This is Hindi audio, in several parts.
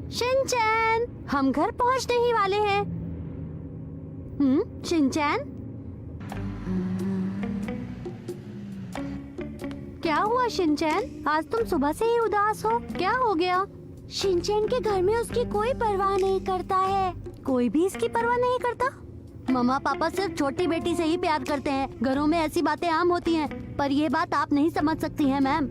शिनचैन, हम घर पहुंचने ही वाले हैं। शिनचैन, क्या हुआ शिनचैन? आज तुम सुबह से ही उदास हो, क्या हो गया? शिनचैन के घर में उसकी कोई परवाह नहीं करता है। कोई भी इसकी परवाह नहीं करता? मम्मा पापा सिर्फ छोटी बेटी से ही प्यार करते हैं। घरों में ऐसी बातें आम होती हैं, पर ये बात आप नहीं समझ सकती हैं मैम।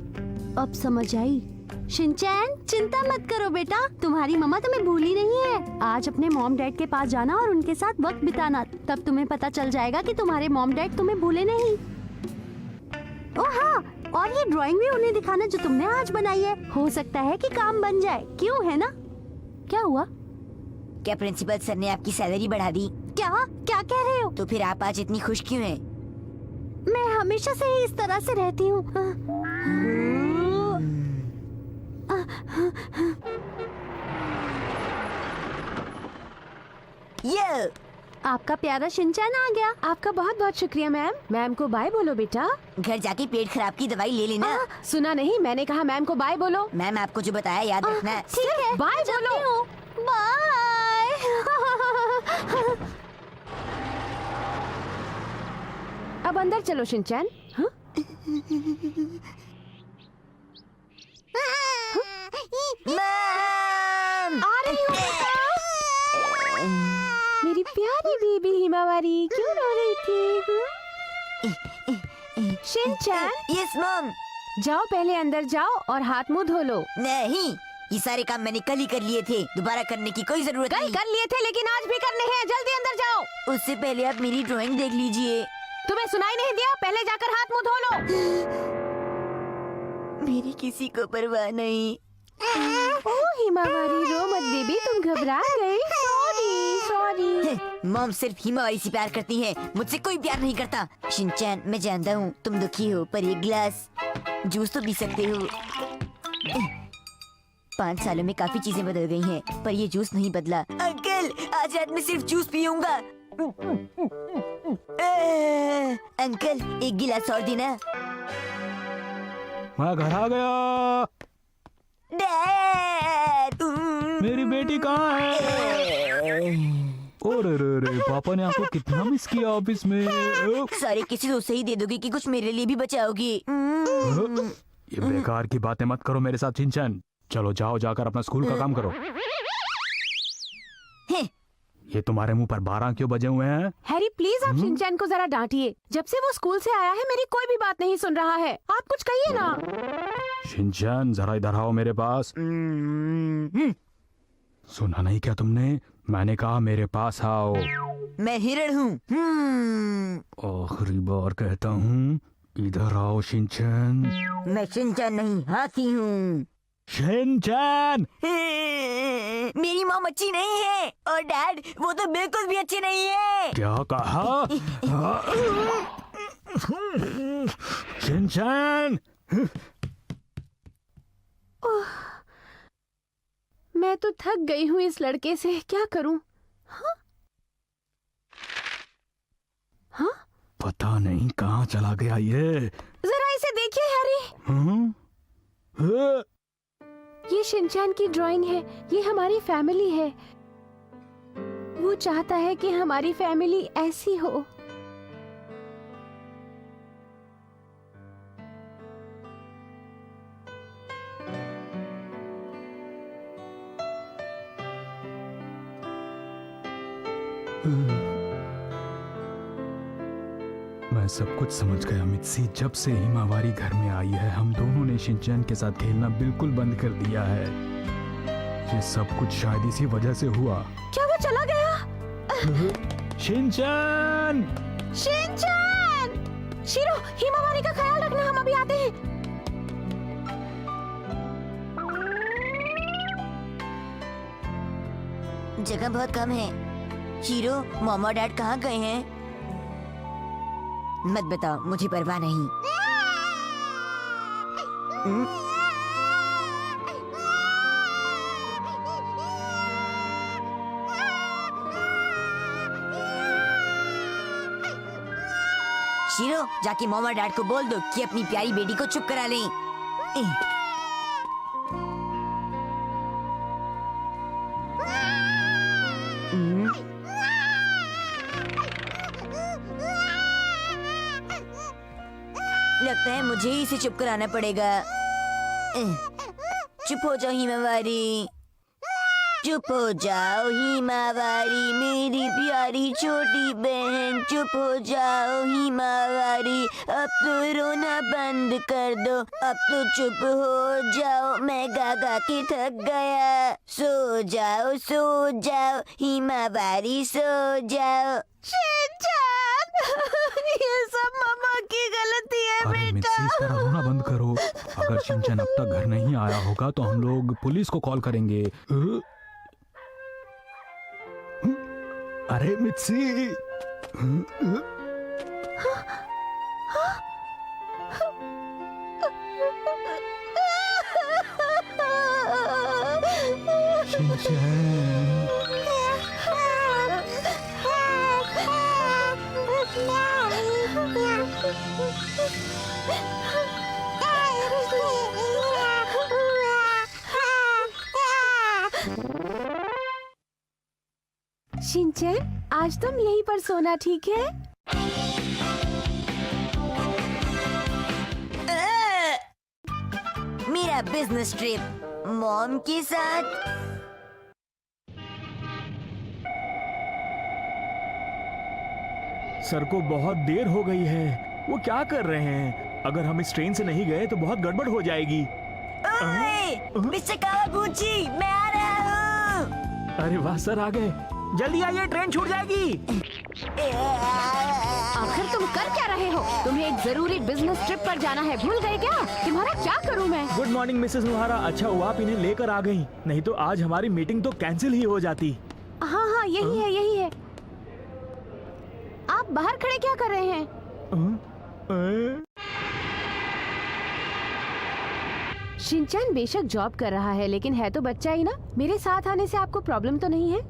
अब समझ आई। शिनचैन, चिंता मत करो बेटा, तुम्हारी मम्मा तुम्हें भूली नहीं है। आज अपने मॉम डैड के पास जाना और उनके साथ वक्त बिताना, तब तुम्हें पता चल जाएगा कि तुम्हारे मॉम डैड तुम्हें भूले नहीं। ओह हाँ, और ये ड्राइंग भी उन्हें दिखाना जो तुमने आज बनाई है। हो सकता है कि काम बन जाए, क्यों है ना? क्या हुआ? क्या प्रिंसिपल सर ने आपकी सैलरी बढ़ा दी? क्या क्या कह रहे हो? तो फिर आप आज इतनी खुश क्यों हैं? मैं हमेशा से ही इस तरह से रहती हूँ। ये आपका प्यारा शिनचैन आ गया। आपका बहुत बहुत शुक्रिया मैम। मैम को बाय बोलो बेटा। घर जाके पेट खराब की दवाई ले लेना। सुना नहीं? मैंने कहा मैम को बाय बोलो। मैम आपको जो बताया याद रखना। ठीक है, बाय बोलो। बाय। अब अंदर चलो शिनचैन। हाँ? मैम! आ रही हूँ बेटा। मेरी प्यारी बेबी हिमावारी क्यों रो रही थी? Shinchan, yes mom. जाओ पहले अंदर जाओ और हाथ मुंह धो लो। नहीं, ये सारे काम मैंने कल ही कर लिए थे, दोबारा करने की कोई जरूरत कल नहीं। कर लिए थे लेकिन आज भी करने हैं। जल्दी अंदर जाओ। उससे पहले आप मेरी ड्राइंग देख लीजिए। तुम्हें सुनाई नहीं दिया? पहले जाकर हाथ मुंह धो लो। मेरी किसी को परवाह नहीं। ओह हिमावारी, रो मत बेबी, तुम घबरा गई। Sorry sorry. मॉम सिर्फ हिमावारी से प्यार करती है, मुझसे कोई प्यार नहीं करता। शिनचैन, मैं जानता हूँ तुम दुखी हो, पर एक गिलास जूस तो पी सकते हो। 5 सालों में काफी चीजें बदल गई हैं, पर ये जूस नहीं बदला। अंकल, आज रात में सिर्फ जूस पीऊंगा। अंकल, एक गिलास और देना। मैं घर आ गया। डैड! मेरी बेटी कहाँ है? ओरे रे रे, पापा ने आपको कितना मिस किया ऑफिस में। सारे किसी दोस्त से ही दे दोगे कि कुछ मेरे लिए भी बचाओगी? ये बेकार की बातें मत करो मेरे साथ शिनचैन। चलो जाओ, जाकर अपना स्कूल का काम करो। ये तुम्हारे मुंह पर 12 क्यों बजे हुए हैं? हैरी प्लीज आप शिनचैन को जरा डांटिए। जब से वो स्कूल से आया है मेरी कोई भी बात नहीं सुन रहा है। आप कुछ कहिए ना। शिनचैन, जरा इधर आओ मेरे पास। सुना नहीं क्या तुमने? मैंने कहा मेरे पास आओ। मैं हिरण हूँ। आखिरी बार कहता हूँ, इधर आओ शिनचैन। मैं शिनचैन नहीं, हाथी हूँ। शिनचैन! मेरी मॉम अच्छी नहीं है, और डैड वो तो बिल्कुल भी अच्छी नहीं है। क्या कहा? शिनचैन! मैं तो थक गई हूँ इस लड़के से, क्या करूँ? हाँ? पता नहीं कहाँ चला गया ये। जरा इसे देखिए हैरी। हाँ? ये शिनचैन की ड्राइंग है। ये हमारी फैमिली है। वो चाहता है कि हमारी फैमिली ऐसी हो। मैं सब कुछ समझ गया मित्सी। जब से हिमावारी घर में आई है, हम दोनों ने शिनचैन के साथ खेलना बिल्कुल बंद कर दिया है। ये सब कुछ शायद इसी वजह से हुआ। क्या वो चला गया? शिनचैन! शिनचैन! शिरो, हिमावारी का ख्याल रखना, हम अभी आते हैं। जगह बहुत कम है। शीरो, मॉम और डैड कहाँ गए हैं? मत बताओ, मुझे परवाह नहीं। शीरो, जाके मॉम और डैड को बोल दो कि अपनी प्यारी बेटी को चुप करा लें। लगता है मुझे ही इसे चुप कराना पड़ेगा। चुप हो जाओ हिमावारी, चुप हो जाओ हिमावारी, मेरी प्यारी छोटी बहन। चुप हो जाओ हिमावारी, अब तो रोना बंद कर दो, अब तो चुप हो जाओ, मैं गा गा के थक गया। सो जाओ हिमावारी, सो जाओ। ये सब मम्मा की गलती है अरे मिर्ची, इस तरह रोना बंद करो। अगर शिनचैन अब तक घर नहीं आया होगा तो हम लोग पुलिस को कॉल करेंगे। अरे मिर्ची, शिनचैन। शिनचैन, आज तुम यहीं पर सोना, ठीक है? मेरा बिजनेस ट्रिप मॉम के साथ। सर को बहुत देर हो गई है, वो क्या कर रहे हैं? अगर हम इस ट्रेन से नहीं गए तो बहुत गड़बड़ हो जाएगी। ओए, मिस्टर कावागुची, मैं आ रहा हूँ। अरे वाह, सर आ गए। जल्दी आइए, ट्रेन छूट जाएगी। आखिर तुम कर क्या रहे हो? तुम्हें एक जरूरी बिजनेस ट्रिप पर जाना है, भूल गए क्या? तुम्हारा क्या करूं मैं? गुड मॉर्निंग मिसेस नुहारा, अच्छा हुआ आप इन्हें लेकर आ गई, नहीं तो आज हमारी मीटिंग तो कैंसिल ही हो जाती। हाँ हाँ, यही है। आप बाहर खड़े क्या कर रहे हैं? शिनचैन बेशक जॉब कर रहा है, लेकिन है तो बच्चा ही ना। मेरे साथ आने से आपको प्रॉब्लम तो नहीं है?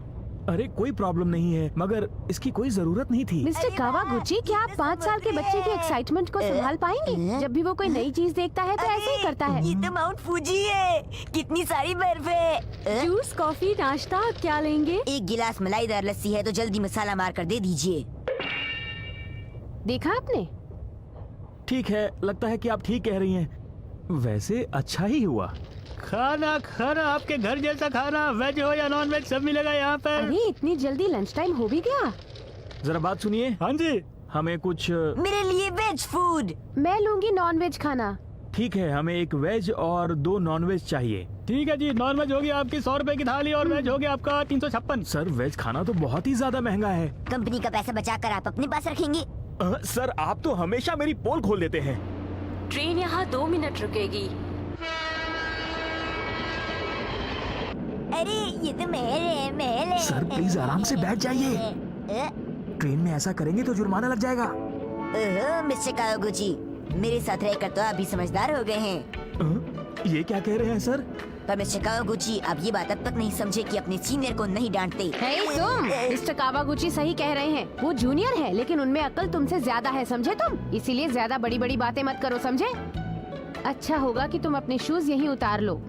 अरे कोई प्रॉब्लम नहीं है, मगर इसकी कोई जरूरत नहीं थी। मिस्टर कावागुची, क्या आप 5 साल के बच्चे की एक्साइटमेंट को संभाल पाएंगे? जब भी वो कोई नई चीज देखता है तो ऐसे ही करता है। ये तो माउंट फूजी है, कितनी सारी बर्फ है। जूस, कॉफी, नाश्ता क्या लेंगे? एक गिलास मलाईदार लस्सी है तो जल्दी मसाला मार कर दे दीजिए। देखा आपने? ठीक है, लगता है कि आप ठीक कह रही हैं। वैसे अच्छा ही हुआ। खाना खाना आपके घर जैसा खाना, वेज हो या नॉन वेज सब मिलेगा यहाँ पर। अरे इतनी जल्दी लंच टाइम हो भी गया? जरा बात सुनिए, हाँ जी, हमें कुछ। मेरे लिए वेज फूड। मैं लूंगी नॉन वेज खाना। ठीक है, हमें एक वेज और 2 नॉन वेज चाहिए। ठीक है जी। नॉन वेज होगी आपकी 100 रुपए की थाली और वेज होगी आपका 356। सर, वेज खाना तो बहुत ही ज्यादा महंगा है। कंपनी का पैसा बचाकर आप अपने पास रखेंगे। सर, आप तो हमेशा मेरी पोल खोल देते हैं। ट्रेन यहाँ 2 मिनट रुकेगी। अरे ये तो महल है। सर, प्लीज आराम से बैठ जाइए। ट्रेन में ऐसा करेंगे तो जुर्माना लग जाएगा। मिस्टर कावागुची, मेरे साथ रहकर तो आप भी समझदार हो गए हैं। ये क्या कह रहे हैं सर? पर मिस्टर कावागुची, आप ये बात अब तक नहीं समझे कि अपने सीनियर को नहीं डांटते। हे तुम! मिस्टर कावागुची सही कह रहे हैं। वो जूनियर है, लेकिन उनमें अक्ल तुमसे ज्यादा है, समझे तुम? इसीलिए ज्यादा बड़ी बड़ी बातें मत करो, समझे? अच्छा होगा कि तुम अपने शूज यहीं उतार लो।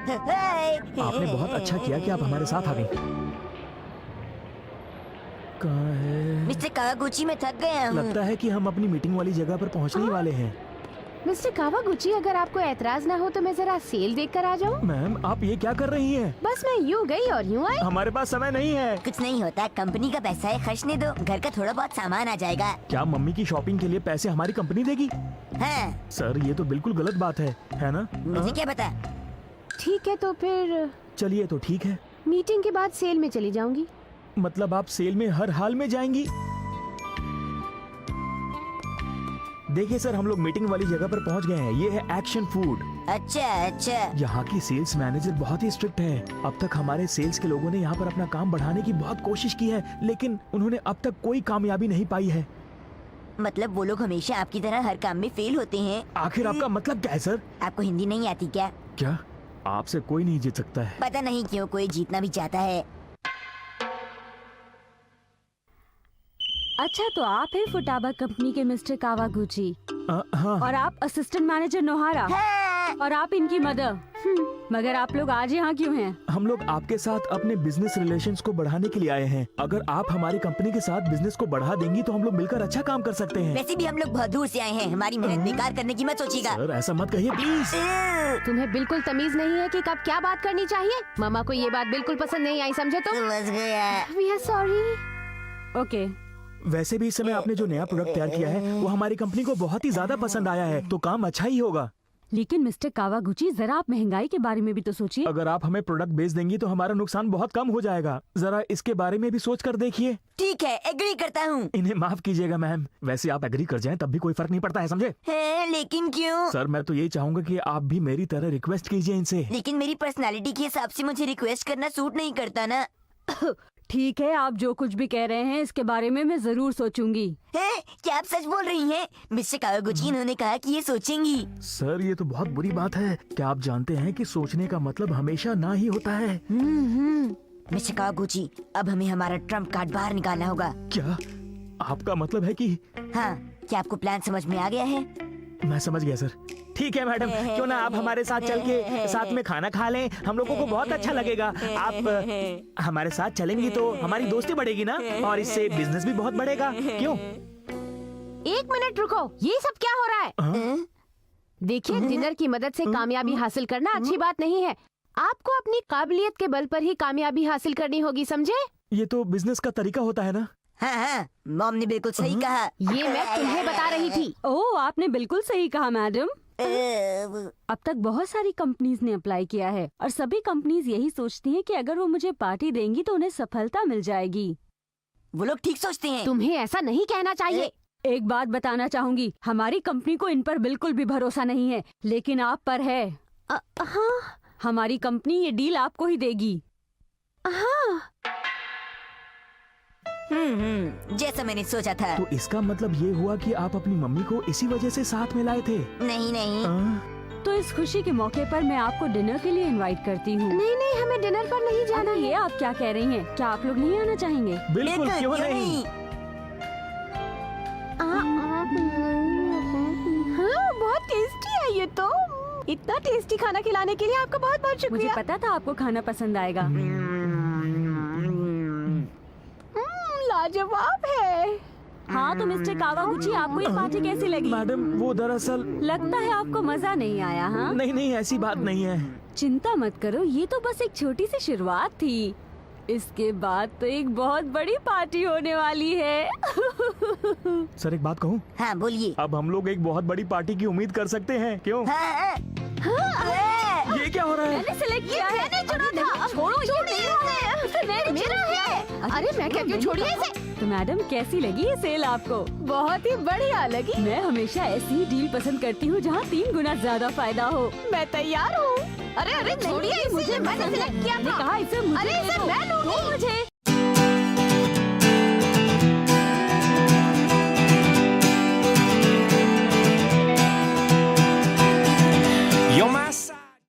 आपने बहुत अच्छा किया कि आप हमारे साथ आ गई। कहाँ है? मिस्टर कावागुची, मैं थक गया हूँ। लगता है कि हम अपनी मीटिंग वाली जगह पर पहुंचने ही वाले हैं। मिस्टर कावागुची, अगर आपको ऐतराज ना हो तो मैं जरा सेल देख कर आ जाऊँ। मैम, आप ये क्या कर रही हैं? बस मैं यूँ गई और यूँ आई। हमारे पास समय नहीं है। कुछ नहीं होता, कंपनी का पैसा है, खर्चने दो, घर का थोड़ा बहुत सामान आ जाएगा। क्या मम्मी की शॉपिंग के लिए पैसे हमारी कंपनी देगी? हाँ, सर, ये तो बिल्कुल गलत बात है ना? मुझे क्या पता। ठीक है, तो फिर चलिए, तो ठीक है। मीटिंग के बाद सेल में चली जाऊंगी। मतलब आप सेल में हर हाल में जाएंगी? देखिए सर, हम लोग मीटिंग वाली जगह पर पहुंच गए हैं। ये है एक्शन फूड। अच्छा। यहाँ की सेल्स मैनेजर बहुत ही स्ट्रिक्ट है। अब तक हमारे सेल्स के लोगों ने यहाँ पर अपना काम बढ़ाने की बहुत कोशिश की है, लेकिन उन्होंने अब तक कोई कामयाबी नहीं पाई है। मतलब वो लोग हमेशा आपकी तरह हर काम में फेल होते हैं। आखिर आपका मतलब क्या है सर? आपको हिंदी नहीं आती क्या? क्या आपसे कोई नहीं जीत सकता है? पता नहीं क्यों कोई जीतना भी चाहता है। अच्छा, तो आप हैं फुटाबा कंपनी के मिस्टर कावागुची हाँ। और आप असिस्टेंट मैनेजर नोहारा हाँ। और आप इनकी मदर। मगर आप लोग आज यहाँ क्यों हैं? हम लोग आपके साथ अपने बिजनेस रिलेशंस को बढ़ाने के लिए आए हैं। अगर आप हमारी कंपनी के साथ बिजनेस को बढ़ा देंगी तो हम लोग मिलकर अच्छा काम कर सकते हैं। वैसे भी हम लोग बहुत दूर से आए हैं, हमारी मेहनत बेकार करने की मत सोचिएगा। सर ऐसा मत कहिए प्लीज। तुम्हें बिल्कुल तमीज नहीं है कि कब क्या बात करनी चाहिए। मामा को ये बात बिल्कुल पसंद नहीं आई, समझे तुम? समझ गया। We are sorry. ओके, वैसे भी इस समय आपने जो नया प्रोडक्ट तैयार किया है वो हमारी कंपनी को बहुत ही ज्यादा पसंद आया है, तो काम अच्छा ही होगा। लेकिन मिस्टर कावागुची, जरा आप महंगाई के बारे में भी तो सोचिए। अगर आप हमें प्रोडक्ट बेच देंगी तो हमारा नुकसान बहुत कम हो जाएगा। जरा इसके बारे में भी सोच कर देखिए। ठीक है, एग्री करता हूँ। इन्हें माफ कीजिएगा मैम, वैसे आप एग्री कर जाएं तब भी कोई फर्क नहीं पड़ता है, समझे? है, लेकिन क्यों? सर मैं तो यही चाहूंगा कि आप भी मेरी तरह रिक्वेस्ट कीजिए इनसे। लेकिन मेरी पर्सनालिटी के हिसाब से मुझे रिक्वेस्ट करना सूट नहीं करता ना। ठीक है, आप जो कुछ भी कह रहे हैं इसके बारे में मैं जरूर सोचूंगी। है, क्या आप सच बोल रही हैं? मिस्टर कावागुची, इन्होंने कहा कि ये सोचेंगी। सर ये तो बहुत बुरी बात है। क्या आप जानते हैं कि सोचने का मतलब हमेशा ना ही होता है? मिस्टर कावागुची, अब हमें हमारा ट्रम्प कार्ड बाहर निकालना होगा। क्या आपका मतलब है कि? हाँ, क्या आपको प्लान समझ में आ गया है? मैं समझ गया सर। ठीक है मैडम, क्यों ना आप हमारे साथ चल के साथ में खाना खा लें, हम लोगों को बहुत अच्छा लगेगा। आप हमारे साथ चलेंगी तो हमारी दोस्ती बढ़ेगी ना, और इससे बिजनेस भी बहुत बढ़ेगा। क्यों? एक मिनट रुको, ये सब क्या हो रहा है? हाँ? देखिए, डिनर की मदद से कामयाबी हासिल करना अच्छी बात नहीं है। आपको अपनी काबिलियत के बल पर ही कामयाबी हासिल करनी होगी, समझे? ये तो बिजनेस का तरीका होता है ना। हाँ हाँ, मॉम ने बिल्कुल सही कहा। ये मैं तुम्हें बता रही थी। ओह, आपने बिल्कुल सही कहा मैडम। अब तक बहुत सारी कंपनीज ने अप्लाई किया है और सभी कंपनीज यही सोचती हैं कि अगर वो मुझे पार्टी देंगी तो उन्हें सफलता मिल जाएगी। वो लोग ठीक सोचते हैं। तुम्हें ऐसा नहीं कहना चाहिए। एक बात बताना चाहूंगी, हमारी कंपनी को इन पर बिल्कुल भी भरोसा नहीं है, लेकिन आप पर है। हाँ हमारी कंपनी ये डील आपको ही देगी। हाँ, जैसा मैंने सोचा था। तो इसका मतलब ये हुआ कि आप अपनी मम्मी को इसी वजह से साथ में लाए थे? नहीं नहीं, तो इस खुशी के मौके पर मैं आपको डिनर के लिए इनवाइट करती हूँ। नहीं नहीं, हमें डिनर पर नहीं जाना ये आप क्या कह रही हैं? क्या आप लोग नहीं आना चाहेंगे? बिल्कुल, क्यों नहीं? हाँ, बहुत टेस्टी है ये तो। इतना टेस्टी खाना खिलाने के लिए आपका बहुत बहुत मुझे शुक्रिया। पता था आपको खाना पसंद आएगा। लाजवाब है। हाँ, तो मिस्टर कावागुची, आपको ये पार्टी कैसी लगी? मैडम वो दरअसल लगता है आपको मजा नहीं आया। हाँ, नहीं नहीं, ऐसी बात नहीं है। चिंता मत करो, ये तो बस एक छोटी सी शुरुआत थी। इसके बाद तो एक बहुत बड़ी पार्टी होने वाली है। सर एक बात कहूँ? हाँ बोलिए। अब हम लोग एक बहुत बड़ी पार्टी की उम्मीद कर सकते हैं, क्यों? हाँ, ये क्या हो रहा है? मैंने सिलेक्ट किया है। मैंने चुना था। छोड़ो, ये मेरा है। अरे मैं कहती हूँ, छोड़िए इसे। तो मैडम कैसी लगी ये सेल आपको? बहुत ही बढ़िया लगी। मैं हमेशा ऐसी ही डील पसंद करती हूँ जहाँ 3 गुना ज्यादा फायदा हो। मैं तैयार हूँ। अरे अरे छोड़िए, मुझे मैंने सिलेक्ट किया था। कहा इसे मुझे अरे इसे मैं लूंगी। मुझे